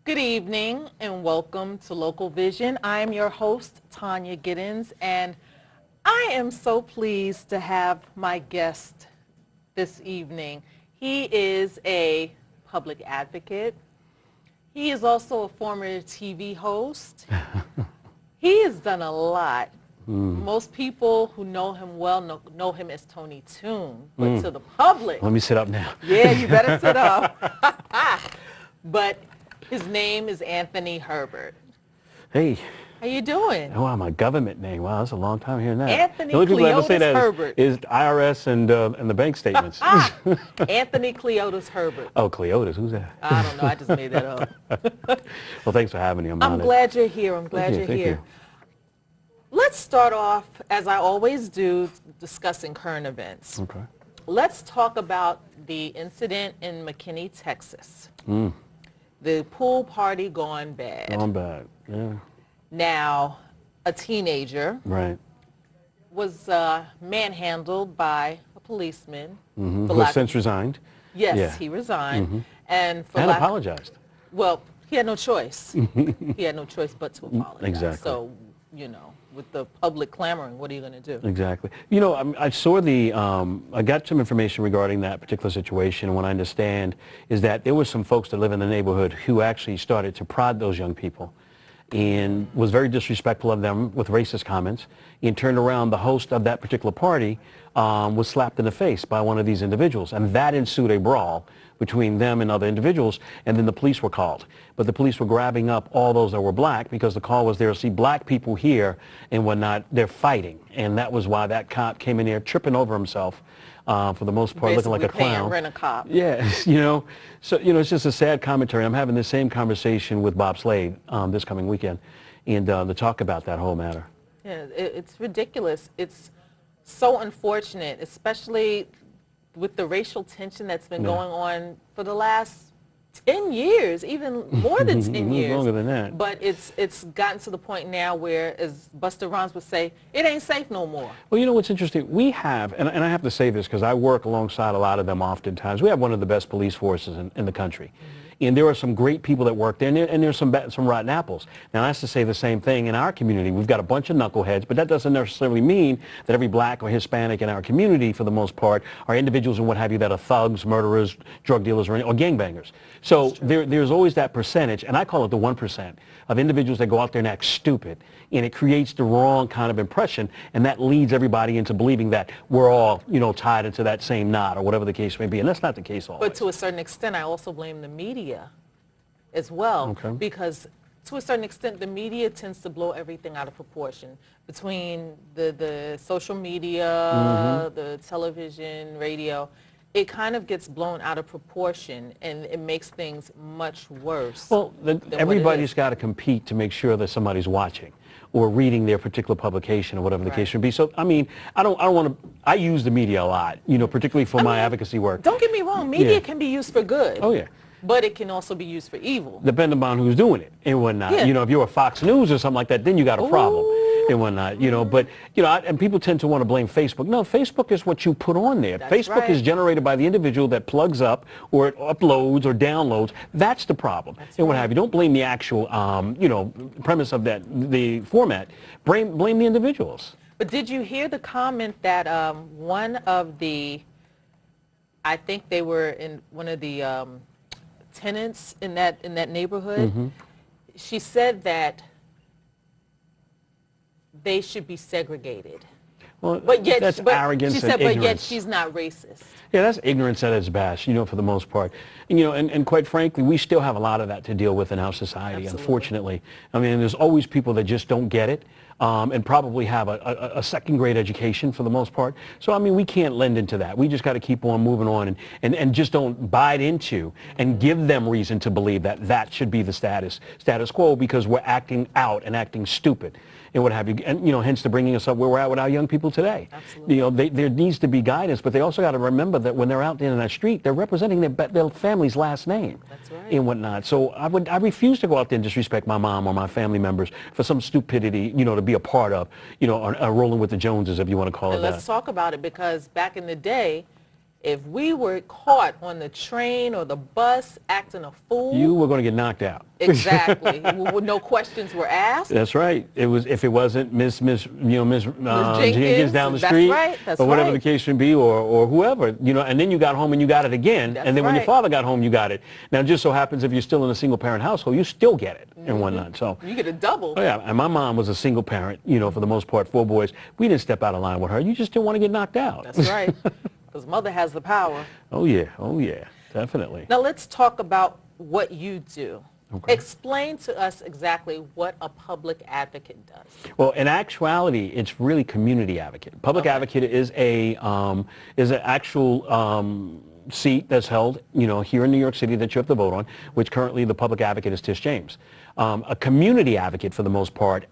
Good evening and welcome to Local Vision. I am your host, Tonya Giddens, and I am so pleased to have my guest this evening. He is a public advocate. He is also a former TV host. He has done a lot. Most people who know him well know him as Tony Toon, but to the public. Let me sit up now. Yeah, you better sit up. But his name is Anthony Herbert. Hey. How you doing? Oh, wow, my government name. Wow, that's a long time hearing that. Anthony the only people that ever say that Herbert. is IRS and the bank statements. Anthony Cleotis Herbert. Oh, Cleotis, who's that? I don't know, I just made that up. Well, thanks for having me. I'm honored. glad you're here. I'm glad you're Thank here. you. Let's start off, as I always do, discussing current events. Okay. Let's talk about the incident in McKinney, Texas. The pool party gone bad. Gone bad, yeah. Now, a teenager Right. was manhandled by a policeman. Mm-hmm. for Who lack has since resigned. Yes, Yeah. he resigned. And for And lack apologized. well, he had no choice. He had no choice but to apologize. Exactly. So, you know, with the public clamoring, what are you going to do? Exactly. You know, I saw I got some information regarding that particular situation, and what I understand is that there were some folks that live in the neighborhood who actually started to prod those young people and was very disrespectful of them with racist comments, and turned around. The host of that particular party was slapped in the face by one of these individuals, and that ensued a brawl between them and other individuals, and then the police were called. But the police were grabbing up all those that were black because the call was there, see black people here and whatnot, they're fighting. And that was why that cop came in there tripping over himself, for the most part, looking like a clown. Rent a cop. Yeah, you know, so, you know, it's just a sad commentary. I'm having the same conversation with Bob Slade this coming weekend, and to talk about that whole matter. Yeah, it's ridiculous. It's so unfortunate, especially with the racial tension that's been going on for the last 10 years, even more than 10 years. Longer than that. But it's gotten to the point now where, as Busta Rhymes would say, it ain't safe no more. Well, you know what's interesting? We have, and I have to say this because I work alongside a lot of them oftentimes, we have one of the best police forces in the country. And there are some great people that work there, and there's some rotten apples. Now, that's to say the same thing in our community. We've got a bunch of knuckleheads, but that doesn't necessarily mean that every black or Hispanic in our community, for the most part, are individuals and what have you that are thugs, murderers, drug dealers, or gangbangers. So there's always that percentage, and I call it the 1%, of individuals that go out there and act stupid, and it creates the wrong kind of impression, and that leads everybody into believing that we're all, you know, tied into that same knot or whatever the case may be, and that's not the case always. But to a certain extent, I also blame the media as well, because to a certain extent, the media tends to blow everything out of proportion between the social media, the television, radio. It kind of gets blown out of proportion, and it makes things much worse. Well, everybody's got to compete to make sure that somebody's watching or reading their particular publication or whatever the case may be. So, I mean, I don't want to, I use the media a lot, you know, particularly for my advocacy work. Don't get me wrong, media can be used for good. Oh, yeah. But it can also be used for evil. Depending upon who's doing it and whatnot. Yeah. You know, if you're a Fox News or something like that, then you got a problem and whatnot, you know. But, you know, and people tend to want to blame Facebook. No, Facebook is what you put on there. That's Facebook is generated by the individual that plugs up or uploads or downloads. That's the problem. And what have you. Don't blame the actual, you know, premise of the format. Blame the individuals. But did you hear the comment that one of the, I think they were in one of the tenants in that neighborhood, she said that they should be segregated. Well, But yet, that's arrogance she said, and ignorance. but yet she's not racist. Yeah, that's ignorance at its best, you know, for the most part. And, you know, and quite frankly, we still have a lot of that to deal with in our society, unfortunately. I mean, there's always people that just don't get it. And probably have a second grade education for the most part. So, I mean, we can't lend into that. We just got to keep on moving on and just don't bite into and give them reason to believe that that should be the status quo, because we're acting out and acting stupid and what have you. And, you know, hence the bringing us up where we're at with our young people today. Absolutely. You know, there needs to be guidance, but they also got to remember that when they're out there in that street, they're representing their family's last name. That's right. And whatnot. So I refuse to go out there and disrespect my mom or my family members for some stupidity, you know, to be a part of, you know, or rolling with the Joneses, if you want to call it that. Let's talk about it, because back in the day, if we were caught on the train or the bus acting a fool, You were going to get knocked out. exactly, no questions were asked. That's right. It was, if it wasn't Miss Jenkins down the That's street, right, that's or whatever right. the case may be, or whoever, and then you got home and you got it again, That's and then when your right. father got home, you got it. Now, it just so happens if you're still in a single-parent household, you still get it and whatnot. So, You get a double. oh yeah, and my mom was a single parent, for the most part, 4 boys. We didn't step out of line with her. You just didn't want to get knocked out. That's right, because mother has the power. Oh yeah, definitely. Now let's talk about what you do. Okay. Explain to us exactly what a public advocate does. Well, in actuality, it's really community advocate. Public Okay. advocate is an actual seat that's held, here in New York City that you have to vote on, which currently the public advocate is Tish James. A community advocate, for the most part,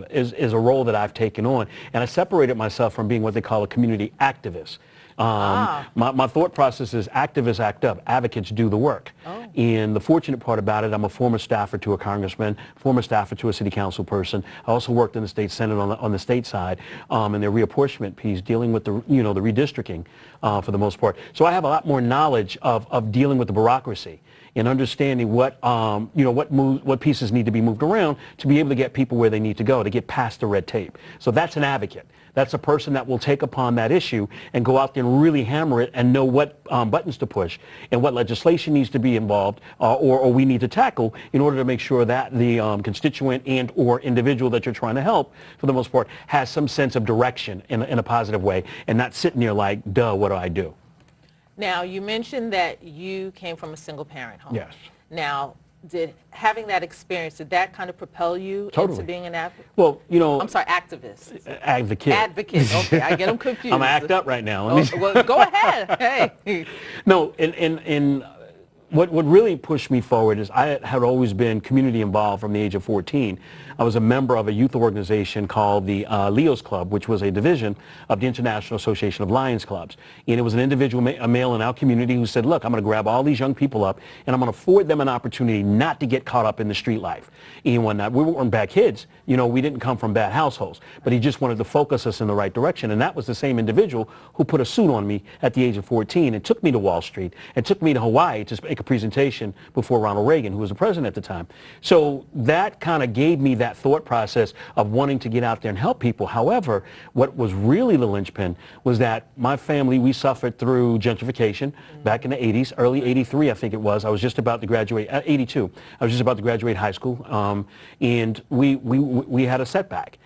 is a role that I've taken on, and I separated myself from being what they call a community activist. My thought process is activists act up, advocates do the work. Oh. And the fortunate part about it, I'm a former staffer to a congressman, former staffer to a city council person. I also worked in the state senate on the state side in their reapportionment piece, dealing with the redistricting for the most part. So I have a lot more knowledge of dealing with the bureaucracy and understanding what pieces need to be moved around to be able to get people where they need to go, to get past the red tape. So that's an advocate. That's a person that will take upon that issue and go out there and really hammer it and know what buttons to push and what legislation needs to be involved or we need to tackle in order to make sure that the constituent and or individual that you're trying to help, for the most part, has some sense of direction in a positive way and not sitting there like, duh, what do I do? Now, you mentioned that you came from a single parent home. Yes. Now, did having that experience, did that kind of propel you Totally. into being an advocate? Well, I'm sorry, activist. Advocate. Advocate, okay, I get them confused. I'm gonna act up right now. Oh, well, go ahead, hey. No, what really pushed me forward is I had always been community involved from the age of 14. I was a member of a youth organization called the Leo's Club, which was a division of the International Association of Lions Clubs. And it was an individual, a male in our community who said, look, I'm going to grab all these young people up and I'm going to afford them an opportunity not to get caught up in the street life. And whatnot. We weren't bad kids. We didn't come from bad households. But he just wanted to focus us in the right direction. And that was the same individual who put a suit on me at the age of 14 and took me to Wall Street and took me to Hawaii to make a presentation before Ronald Reagan, who was the president at the time. So that kind of gave me that thought process of wanting to get out there and help people. However, what was really the linchpin was that my family, we suffered through gentrification back in the 80s, early 83, I think it was. I was just about to graduate, 82. I was just about to graduate high school, and we had a setback.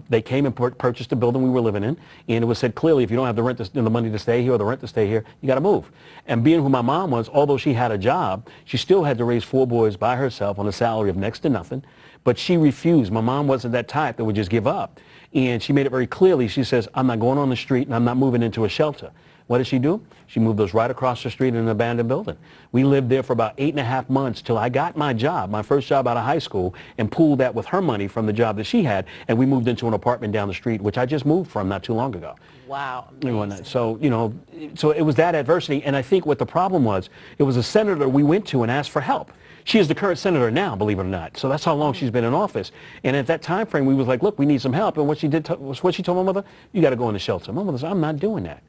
They came and purchased the building we were living in, and it was said clearly, if you don't have the money to stay here or the rent to stay here, you got to move. And being who my mom was, although she had a job, she still had to raise 4 boys by herself on a salary of next to nothing. But she refused. My mom wasn't that type that would just give up. And she made it very clearly. She says, I'm not going on the street and I'm not moving into a shelter. What did she do? She moved us right across the street in an abandoned building. We lived there for about 8.5 months till I got my job, my first job out of high school, and pooled that with her money from the job that she had, and we moved into an apartment down the street, which I just moved from not too long ago. Wow, And whatnot. amazing. So, so it was that adversity, and I think what the problem was, it was a senator we went to and asked for help. She is the current senator now, believe it or not. So that's how long she's been in office. And at that time frame, we was like, look, we need some help. And what she did was what she told my mother, you got to go in the shelter. My mother said, I'm not doing that.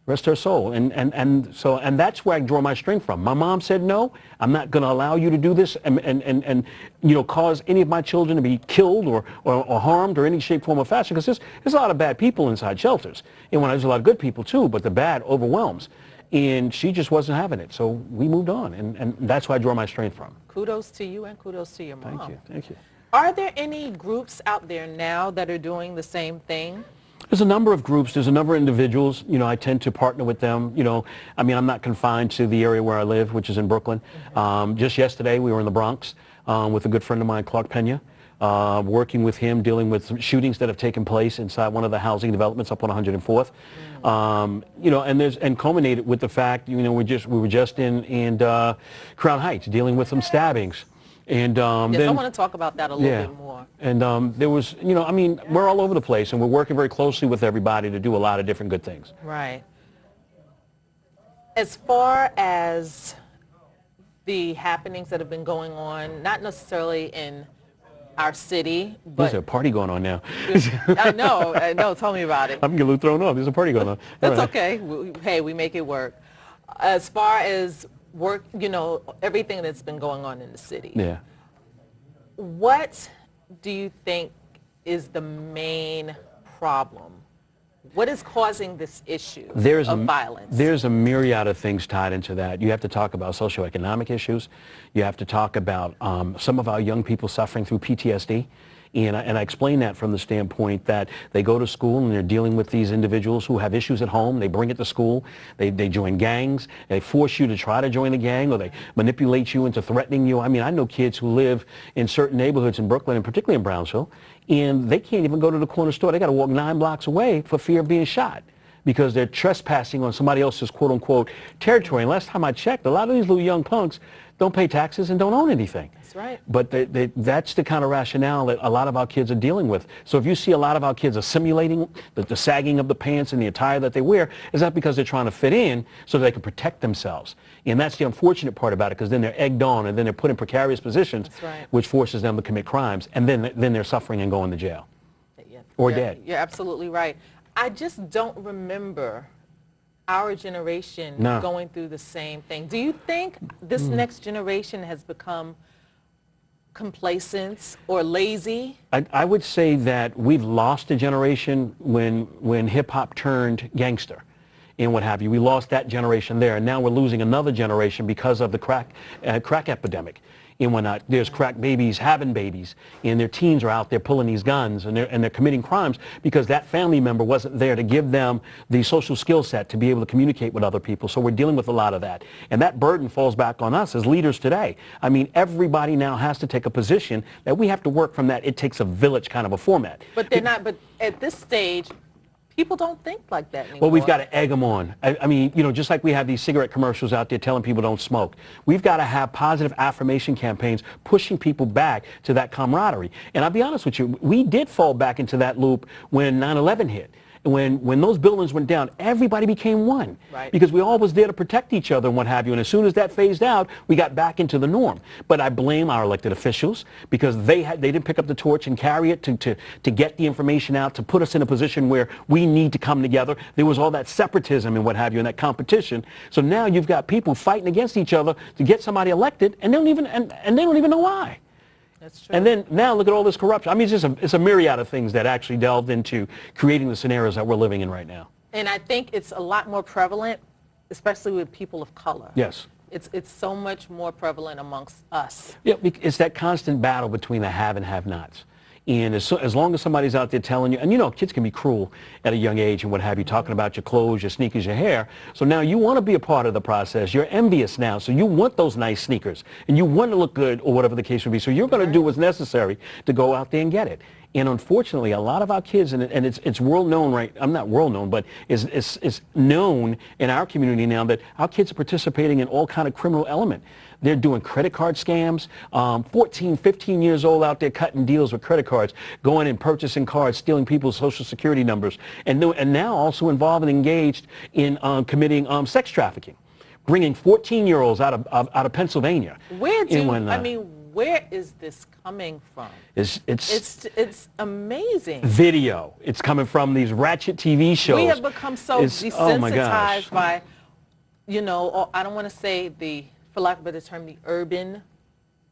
Rest her soul. And that's where I draw my strength from. My mom said, no, I'm not going to allow you to do this and cause any of my children to be killed or harmed or any shape, form, or fashion. Because there's a lot of bad people inside shelters. And when there's a lot of good people too, but the bad overwhelms. And she just wasn't having it. So we moved on. And that's where I draw my strength from. Kudos to you and kudos to your mom. Thank you. Thank you. Are there any groups out there now that are doing the same thing? There's a number of groups. There's a number of individuals. I tend to partner with them. I'm not confined to the area where I live, which is in Brooklyn. Just yesterday, we were in the Bronx with a good friend of mine, Clark Pena, working with him, dealing with some shootings that have taken place inside one of the housing developments up on 104th. And culminated with the fact, we were just in Crown Heights dealing with some stabbings. And Yes, then I want to talk about that a little bit more. And there was, we're all over the place, and we're working very closely with everybody to do a lot of different good things. Right. As far as the happenings that have been going on, not necessarily in our city, There's but a party going on now. I know, tell me about it. I'm getting a little thrown off. There's a party going on. That's All right. okay. Hey, we make it work. As far as work, everything that's been going on in the city. Yeah. What do you think is the main problem? What is causing this issue of violence? There's a myriad of things tied into that. You have to talk about socioeconomic issues. You have to talk about some of our young people suffering through PTSD. And I explain that from the standpoint that they go to school and they're dealing with these individuals who have issues at home. They bring it to school. They join gangs. They force you to try to join a gang, or they manipulate you into threatening you. I mean, I know kids who live in certain neighborhoods in Brooklyn, and particularly in Brownsville, and they can't even go to the corner store. They got to walk 9 blocks away for fear of being shot, because they're trespassing on somebody else's quote-unquote territory. And last time I checked, a lot of these little young punks don't pay taxes and don't own anything. That's right. But that's the kind of rationale that a lot of our kids are dealing with. So if you see a lot of our kids assimilating the sagging of the pants and the attire that they wear, is that because they're trying to fit in so that they can protect themselves. And that's the unfortunate part about it, because then they're egged on and then they're put in precarious positions, That's right. which forces them to commit crimes. And then they're suffering and going to jail. Yeah, Or you're- dead. You're absolutely right. I just don't remember our generation No. going through the same thing. Do you think this next generation has become complacent or lazy? I would say that we've lost a generation when hip-hop turned gangster and what have you. We lost that generation there, and now we're losing another generation because of the crack epidemic and whatnot. There's crack babies having babies, and their teens are out there pulling these guns, and they're committing crimes because that family member wasn't there to give them the social skill set to be able to communicate with other people. So we're dealing with a lot of that, and that burden falls back on us as leaders today. I mean, everybody now has to take a position that we have to work from that it takes a village kind of a format. But they're not. But at this stage, people don't think like that anymore. Well, we've got to egg them on. I mean, just like we have these cigarette commercials out there telling people don't smoke. We've got to have positive affirmation campaigns pushing people back to that camaraderie. And I'll be honest with you, we did fall back into that loop when 9/11 hit. When those buildings went down, everybody became one. Right. Because we all was there to protect each other and what have you. And as soon as that phased out, we got back into the norm. But I blame our elected officials because they didn't pick up the torch and carry it to get the information out, to put us in a position where we need to come together. There was all that separatism and what have you, and that competition. So now you've got people fighting against each other to get somebody elected, and they don't even know why. That's true. And then now look at all this corruption. I mean, it's a myriad of things that actually delved into creating the scenarios that we're living in right now. And I think it's a lot more prevalent, especially with people of color. Yes. It's so much more prevalent amongst us. Yeah, it's that constant battle between the have and have-nots. And as long as somebody's out there telling you, and kids can be cruel at a young age and what have you, talking about your clothes, your sneakers, your hair. So now you want to be a part of the process. You're envious now. So you want those nice sneakers and you want to look good or whatever the case would be. So you're going to do what's necessary to go out there and get it. And unfortunately, a lot of our kids, and it's world known, right? I'm not world known, but it's known in our community now that our kids are participating in all kind of criminal element. They're doing credit card scams, 14, 15 years old out there cutting deals with credit cards, going and purchasing cards, stealing people's social security numbers, and now also involved and engaged in committing sex trafficking, bringing 14-year-olds out of Pennsylvania. Where is this coming from? It's amazing. Video. It's coming from these ratchet TV shows. We have become so desensitized oh my gosh. by, I don't want to say for lack of a better term, the urban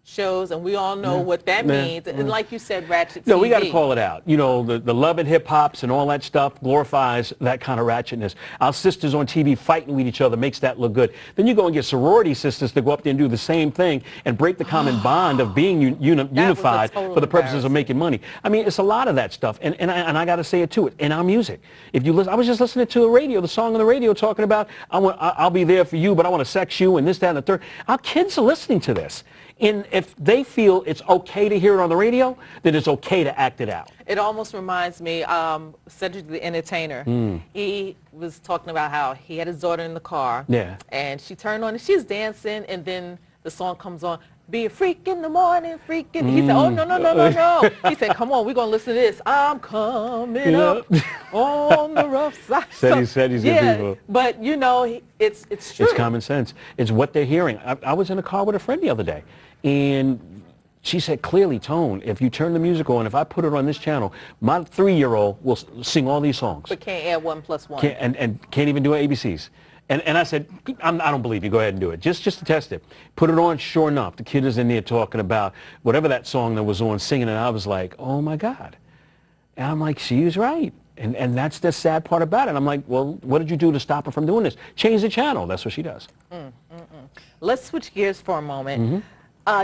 shows, and we all know what that means. And like you said, ratchet TV. No, we got to call it out. The love and hip hops and all that stuff glorifies that kind of ratchetness. Our sisters on TV fighting with each other makes that look good. Then you go and get sorority sisters to go up there and do the same thing and break the common bond of being unified for the purposes of making money. I mean, it's a lot of that stuff. And I got to say it too, in our music. If you listen, I was just listening to the song on the radio talking about, I'll be there for you, but I want to sex you and this, that, and the third. Our kids are listening to this. And if they feel it's okay to hear it on the radio, then it's okay to act it out. It almost reminds me, Cedric the Entertainer. He was talking about how he had his daughter in the car. Yeah. And she turned on and she's dancing, and then the song comes on. Be a freak in the morning, freak in. He said, oh, no. He said, come on, we're going to listen to this. I'm coming up on the rough side. Said he's good people. But, it's true. It's common sense. It's what they're hearing. I was in a car with a friend the other day, and She said, clearly, Tone, if you turn the music on, if I put it on this channel, my 3-year-old will sing all these songs. But can't add 1 + 1. And can't even do ABCs. And I said, I don't believe you. Go ahead and do it. Just to test it. Put it on. Sure enough, the kid is in there talking about whatever that song that was on, singing. And I was like, oh, my God. And I'm like, she is right. And that's the sad part about it. I'm like, well, what did you do to stop her from doing this? Change the channel. That's what she does. Let's switch gears for a moment.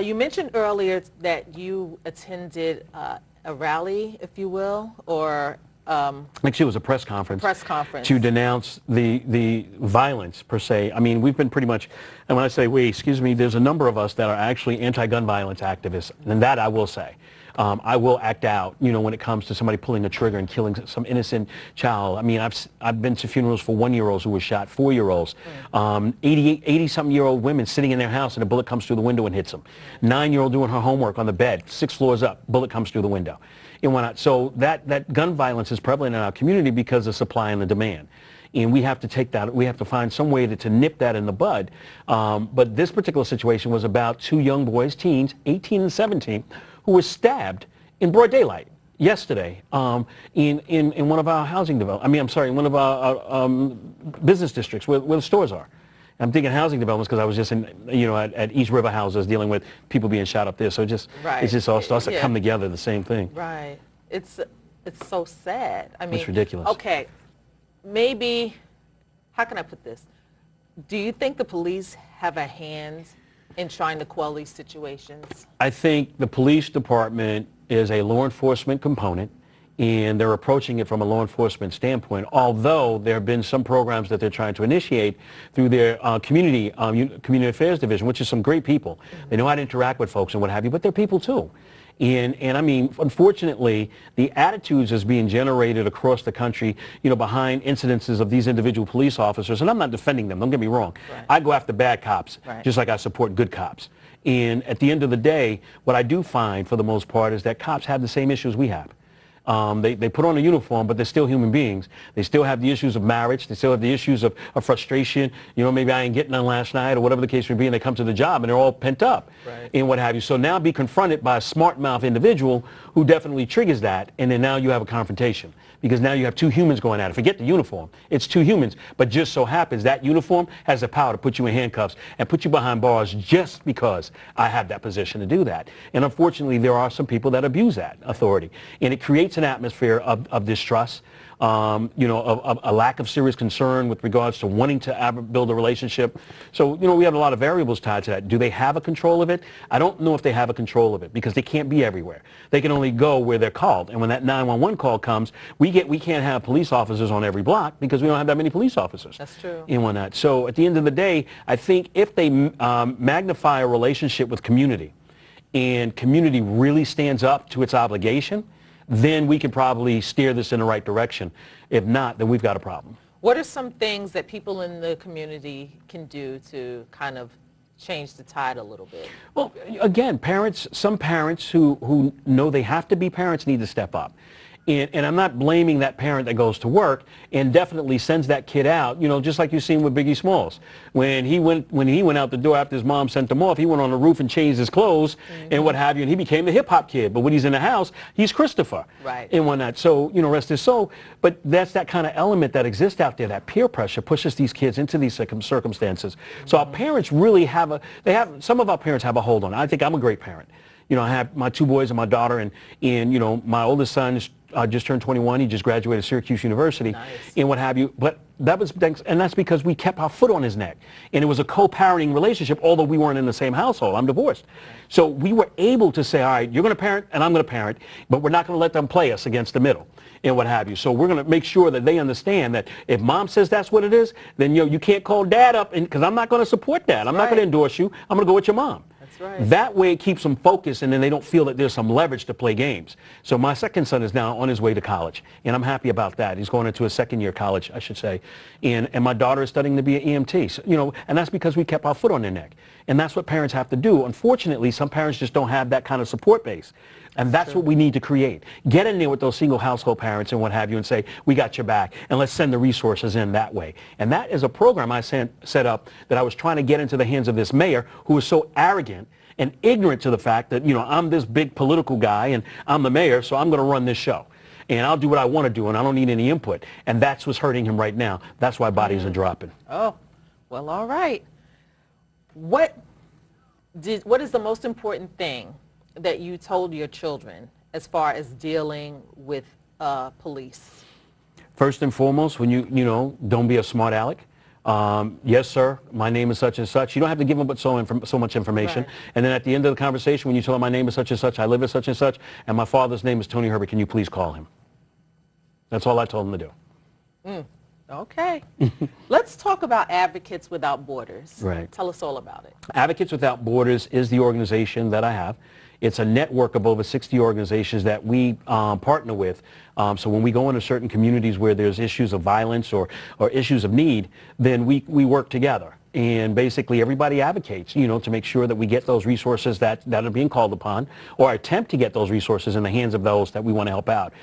You mentioned earlier that you attended a rally, if you will, or Like it was a press conference. Press conference. To denounce the violence, per se. I mean, we've been pretty much, and when I say we, excuse me, there's a number of us that are actually anti-gun violence activists, and that I will say. I will act out, you know, when it comes to somebody pulling a trigger and killing some innocent child. I mean, I've been to funerals for 1-year-olds who were shot, 4-year-olds, 80-something-year-old women sitting in their house and a bullet comes through the window and hits them. 9-year-old doing her homework on the bed, 6 floors up, bullet comes through the window. And whatnot. So that gun violence is prevalent in our community because of supply and the demand. And we have to take that, we have to find some way to nip that in the bud. But this particular situation was about 2 young boys, teens, 18 and 17, who were stabbed in broad daylight yesterday in one of our housing in one of our business districts where the stores are. I'm thinking housing developments because I was just in, you know, at East River Houses dealing with people being shot up there. So it just all starts to come together, the same thing. Right. It's so sad. I mean, it's ridiculous. Okay, maybe, how can I put this? Do you think the police have a hand in trying to quell these situations? I think the police department is a law enforcement component, and they're approaching it from a law enforcement standpoint, although there have been some programs that they're trying to initiate through their community affairs division, which is some great people. They know how to interact with folks and what have you, but they're people too. And I mean, unfortunately, the attitudes is being generated across the country, you know, behind incidences of these individual police officers. And I'm not defending them, don't get me wrong. Right. I go after bad cops, just like I support good cops. And at the end of the day, what I do find, for the most part, is that cops have the same issues we have. They put on a uniform, but they're still human beings. They still have the issues of marriage. They still have the issues of frustration. You know, maybe I ain't getting none last night or whatever the case may be, and they come to the job and they're all pent up and what have you. So now be confronted by a smart mouth individual who definitely triggers that, and then now you have a confrontation. Because now you have 2 humans going at it. Forget the uniform. It's 2 humans. But just so happens that uniform has the power to put you in handcuffs and put you behind bars just because I have that position to do that. And unfortunately, there are some people that abuse that authority. And it creates an atmosphere of distrust, you know, of a lack of serious concern with regards to wanting to build a relationship. So, you know, we have a lot of variables tied to that. Do they have a control of it? I don't know if they have a control of it because they can't be everywhere. They can only go where they're called. And when that 911 call comes, we can't have police officers on every block because we don't have that many police officers. That's true. And whatnot. So at the end of the day, I think if they magnify a relationship with community and community really stands up to its obligation, then we can probably steer this in the right direction. If not, then we've got a problem. What are some things that people in the community can do to kind of change the tide a little bit? Well, again, some parents who know they have to be parents need to step up. And I'm not blaming that parent that goes to work and definitely sends that kid out, you know, just like you've seen with Biggie Smalls. When he went out the door after his mom sent him off, he went on the roof and changed his clothes and what have you, and he became the hip-hop kid. But when he's in the house, he's Christopher. Right. And whatnot. So, you know, rest his soul. But that's that kind of element that exists out there, that peer pressure pushes these kids into these circumstances. So our parents really some of our parents have a hold on it. I think I'm a great parent. You know, I have my 2 boys and my daughter, and you know, my oldest son just turned 21. He just graduated Syracuse University. Nice. And what have you. But that's because we kept our foot on his neck. And it was a co-parenting relationship, although we weren't in the same household. I'm divorced. So we were able to say, all right, you're going to parent and I'm going to parent, but we're not going to let them play us against the middle and what have you. So we're going to make sure that they understand that if mom says that's what it is, then you can't call dad up, because I'm not going to support that. I'm not going to endorse you. I'm going to go with your mom. Right. That way it keeps them focused, and then they don't feel that there's some leverage to play games. So my second son is now on his way to college, and I'm happy about that. He's going into a second-year college, I should say. And my daughter is studying to be an EMT. So, you know, and that's because we kept our foot on their neck. And that's what parents have to do. Unfortunately, some parents just don't have that kind of support base. And that's what we need to create. Get in there with those single household parents and what have you and say, we got your back, and let's send the resources in that way. And that is a program I set up that I was trying to get into the hands of this mayor who is so arrogant and ignorant to the fact that, I'm this big political guy and I'm the mayor, so I'm going to run this show. And I'll do what I want to do, and I don't need any input. And that's what's hurting him right now. That's why bodies are dropping. Oh, well, all right. What is the most important thing that you told your children as far as dealing with police? First and foremost, when don't be a smart aleck. Yes, sir, my name is such and such. You don't have to give them but so much information. Right. And then at the end of the conversation, when you tell them my name is such and such, I live at such and such, and my father's name is Tony Herbert, can you please call him? That's all I told them to do. Okay. Let's talk about Advocates Without Borders. Right. Tell us all about it. Advocates Without Borders is the organization that I have. It's a network of over 60 organizations that we partner with. So when we go into certain communities where there's issues of violence or issues of need, then we work together. And basically everybody advocates, to make sure that we get those resources that are being called upon, or attempt to get those resources in the hands of those that we want to help out.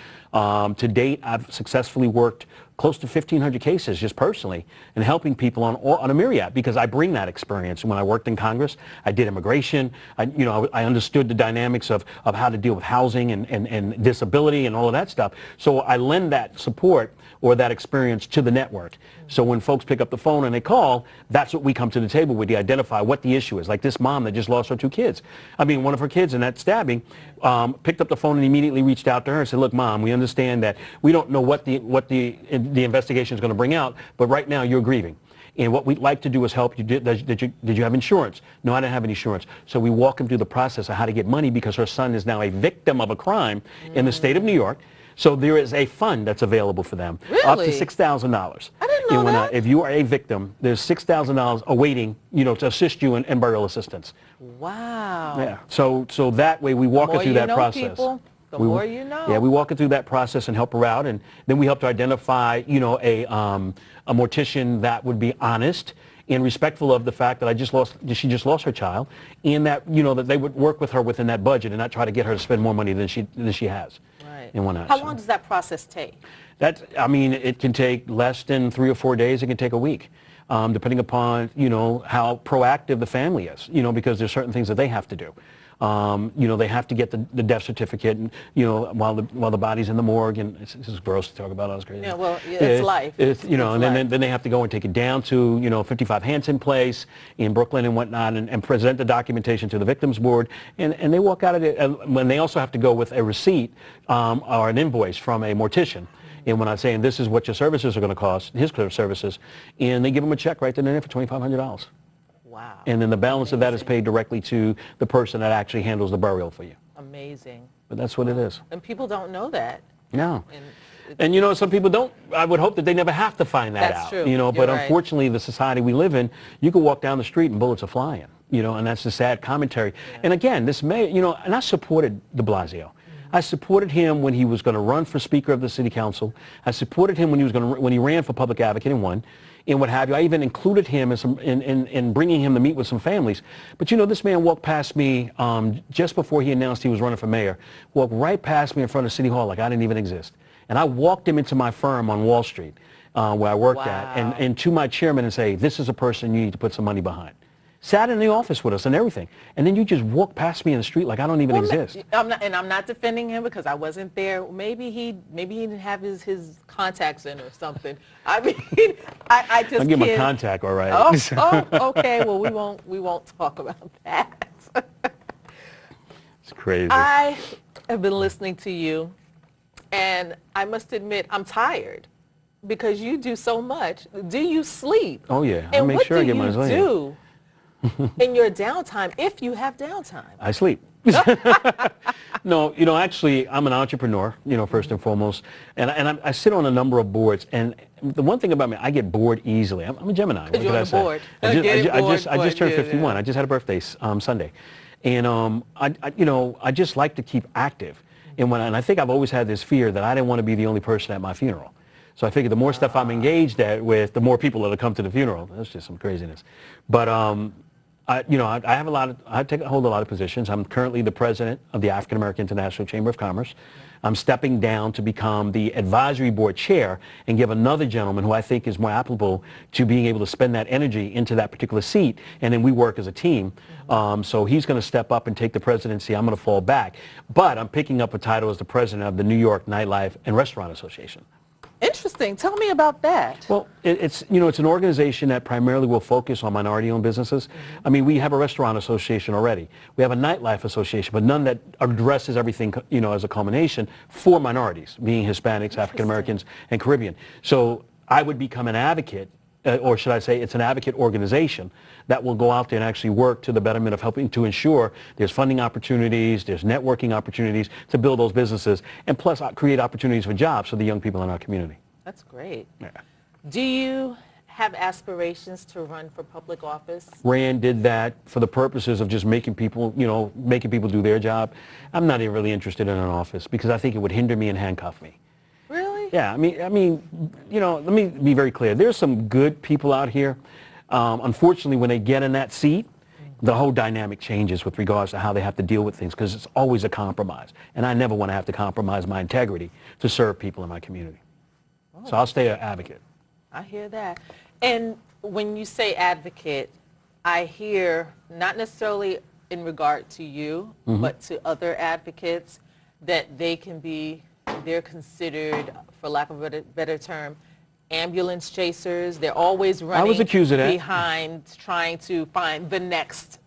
To date, I've successfully worked close to 1,500 cases just personally and helping people on a myriad, because I bring that experience. When I worked in Congress, I did immigration. I understood the dynamics of how to deal with housing and disability and all of that stuff. So I lend that support or that experience to the network. So when folks pick up the phone and they call, that's what we come to the table with. You identify what the issue is. Like this mom that just lost her 2 kids. One of her kids in that stabbing picked up the phone and immediately reached out to her and said, look, Mom, we understand that we don't know what the investigation is going to bring out, but right now you're grieving. And what we'd like to do is help you. Did you have insurance? No, I didn't have any insurance. So we walk them through the process of how to get money, because her son is now a victim of a crime in the state of New York. So there is a fund that's available for them, up to $6,000. I didn't know that. If you are a victim, there's $6,000 awaiting, to assist you in burial assistance. Wow. Yeah. So that way we walk her through that process. People, the more you know. Yeah, we walk her through that process and help her out, and then we help to identify, a mortician that would be honest and respectful of the fact that she just lost her child, and that that they would work with her within that budget and not try to get her to spend more money than she has. Right. And whatnot. How long does that process take? It can take less than 3 or 4 days. It can take a week, depending upon how proactive the family is. Because there's certain things that they have to do. They have to get the death certificate, and, while the body's in the morgue, and it's gross to talk about. All this crazy. Yeah, well, it's life. Then they have to go and take it down to 55 Hanson Place in Brooklyn and whatnot, and present the documentation to the victims board, and they walk out of it. When they also have to go with a receipt or an invoice from a mortician. And when I'm saying this is what your services are going to cost, his services, and they give them a check right then and there for $2,500. Wow. And then the balance of that is paid directly to the person that actually handles the burial for you. Amazing. But that's what it is. And people don't know that. No. And some people don't. I would hope that they never have to find that That's out. true. But right. Unfortunately, the society we live in, you can walk down the street and bullets are flying. And that's the sad commentary. Yeah. And again, this may, and I supported de Blasio. I supported him when he was going to run for Speaker of the City Council. I supported him when he ran for public advocate and won, and what have you. I even included him in bringing him to meet with some families. But this man walked past me just before he announced he was running for mayor. Walked right past me in front of City Hall like I didn't even exist. And I walked him into my firm on Wall Street where I worked at, and to my chairman and say, this is a person you need to put some money behind. Sat in the office with us and everything, and then you just walk past me in the street like I don't even exist. I'm not defending him because I wasn't there. Maybe he didn't have his contacts in or something. I just I'll give him a contact, all right. Oh, okay. Well, we won't talk about that. It's crazy. I have been listening to you, and I must admit I'm tired because you do so much. Do you sleep? Oh yeah, I make sure I get my sleep. And what do you do in your downtime, if you have downtime? I sleep. No, actually, I'm an entrepreneur, first and foremost, and I sit on a number of boards, and the one thing about me, I get bored easily. I'm a Gemini. What can I say? Bored. I just turned 51. Yeah. I just had a birthday Sunday, and I just like to keep active, and I think I've always had this fear that I didn't want to be the only person at my funeral. So I figured the more stuff I'm engaged with, the more people that'll come to the funeral. That's just some craziness. But I have hold a lot of positions. I'm currently the president of the African American International Chamber of Commerce. I'm stepping down to become the advisory board chair and give another gentleman who I think is more applicable to being able to spend that energy into that particular seat, and then we work as a team. So he's going to step up and take the presidency. I'm going to fall back. But I'm picking up a title as the president of the New York Nightlife and Restaurant Association. Interesting. Tell me about that. Well, it's an organization that primarily will focus on minority-owned businesses. I mean, we have a restaurant association already. We have a nightlife association, but none that addresses everything, as a culmination for minorities, being Hispanics, African Americans, and Caribbean. So I would become an advocate, or should I say it's an advocate organization that will go out there and actually work to the betterment of helping to ensure there's funding opportunities, there's networking opportunities to build those businesses, and plus create opportunities for jobs for the young people in our community. That's great. Yeah. Do you have aspirations to run for public office? Rand did that for the purposes of just making people do their job. I'm not even really interested in an office because I think it would hinder me and handcuff me. Really? Yeah, I mean, let me be very clear. There's some good people out here. Unfortunately, when they get in that seat, the whole dynamic changes with regards to how they have to deal with things because it's always a compromise. And I never want to have to compromise my integrity to serve people in my community. Oh. So I'll stay an advocate. I hear that. And when you say advocate, I hear not necessarily in regard to you, but to other advocates that they're considered, for lack of a better term, ambulance chasers. They're always running I was accused of that. behind trying to find the next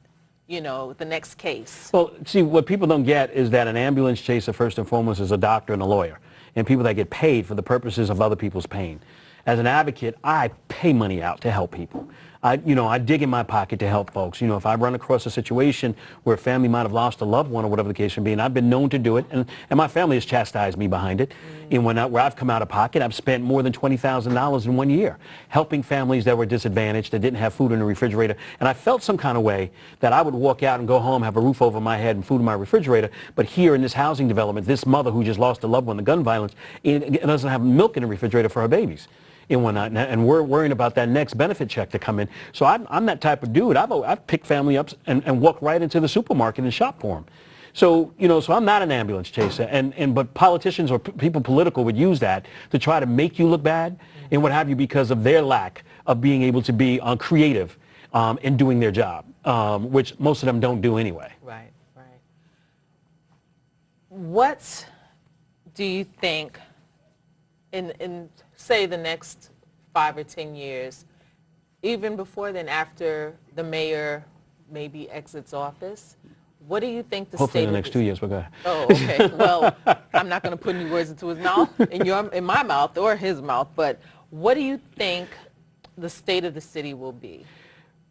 case. Well, see, what people don't get is that an ambulance chaser, first and foremost, is a doctor and a lawyer, and people that get paid for the purposes of other people's pain. As an advocate, I pay money out to help people. I dig in my pocket to help folks. If I run across a situation where a family might have lost a loved one or whatever the case may be, and I've been known to do it, and my family has chastised me behind it. And where I've come out of pocket, I've spent more than $20,000 in 1 year helping families that were disadvantaged, that didn't have food in the refrigerator. And I felt some kind of way that I would walk out and go home, have a roof over my head and food in my refrigerator. But here in this housing development, this mother who just lost a loved one to gun violence doesn't have milk in the refrigerator for her babies. And whatnot, and we're worrying about that next benefit check to come in. So I'm that type of dude. I've picked family up and walked right into the supermarket and shop for them. So so I'm not an ambulance chaser, but politicians or people political would use that to try to make you look bad and what have you because of their lack of being able to be creative in doing their job, which most of them don't do anyway. Right. What do you think in say the next 5 or 10 years, even before then, after the mayor maybe exits office, what do you think the Hopefully state in the next 2 years, we'll go. Oh, okay. Well, I'm not going to put any words into his mouth, in my mouth or his mouth, but what do you think the state of the city will be?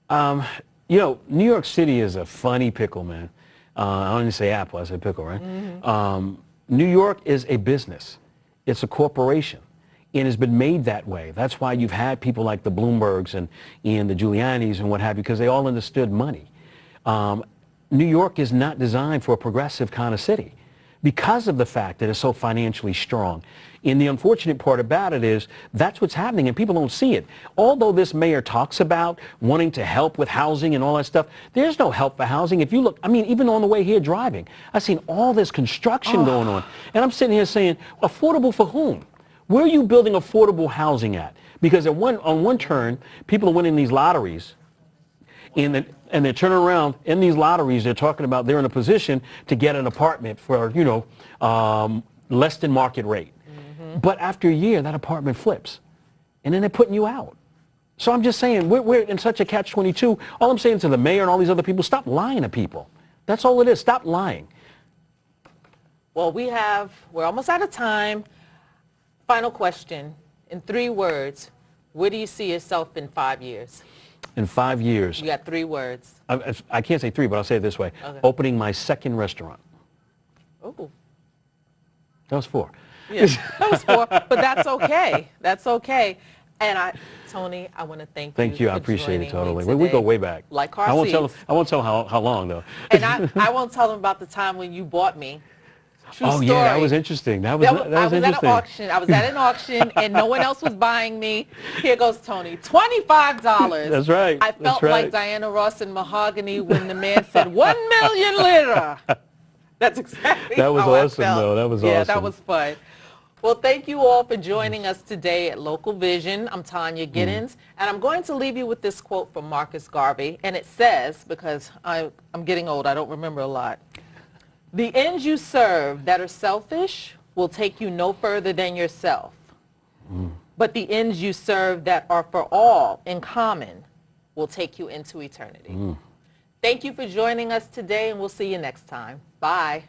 New York City is a funny pickle, man. I don't even say apple, I say pickle, right? New York is a business. It's a corporation. And it's been made that way. That's why you've had people like the Bloombergs and the Giulianis and what have you, because they all understood money. New York is not designed for a progressive kind of city because of the fact that it's so financially strong. And the unfortunate part about it is that's what's happening and people don't see it. Although this mayor talks about wanting to help with housing and all that stuff, there's no help for housing. If you look, even on the way here driving, I've seen all this construction going on. And I'm sitting here saying, affordable for whom? Where are you building affordable housing at? Because on one turn, people are winning these lotteries, and they're turning around in these lotteries. They're talking about they're in a position to get an apartment for less than market rate. But after a year, that apartment flips, and then they're putting you out. So I'm just saying we're in such a catch-22. All I'm saying to the mayor and all these other people, stop lying to people. That's all it is. Stop lying. Well, we're almost out of time. Final question, in 3 words, where do you see yourself in 5 years? In 5 years. You got 3 words. I can't say 3, but I'll say it this way. Okay. Opening my 2nd restaurant. Oh. That was 4. Yeah, that was 4, but that's okay. That's okay. And Tony, I want to thank you. Thank you. I appreciate it totally. We go way back. Like car I won't seats. tell how long though. And I won't tell them about the time when you bought me. True Oh story. yeah, that was interesting. That was I was interesting. at an auction. I was at an auction and no one else was buying me. Here goes Tony. $25. That's right. I That's felt right. like Diana Ross in Mahogany when the man said 1 million lira. That's exactly That was how I awesome, felt. though. That was Yeah, awesome. that was fun. Well, thank you all for joining us today at Local Vision. I'm Tonya Giddens, and I'm going to leave you with this quote from Marcus Garvey, and it says, because I'm getting old, I don't remember a lot, "The ends you serve that are selfish will take you no further than yourself, but the ends you serve that are for all in common will take you into eternity." Thank you for joining us today, and we'll see you next time. Bye.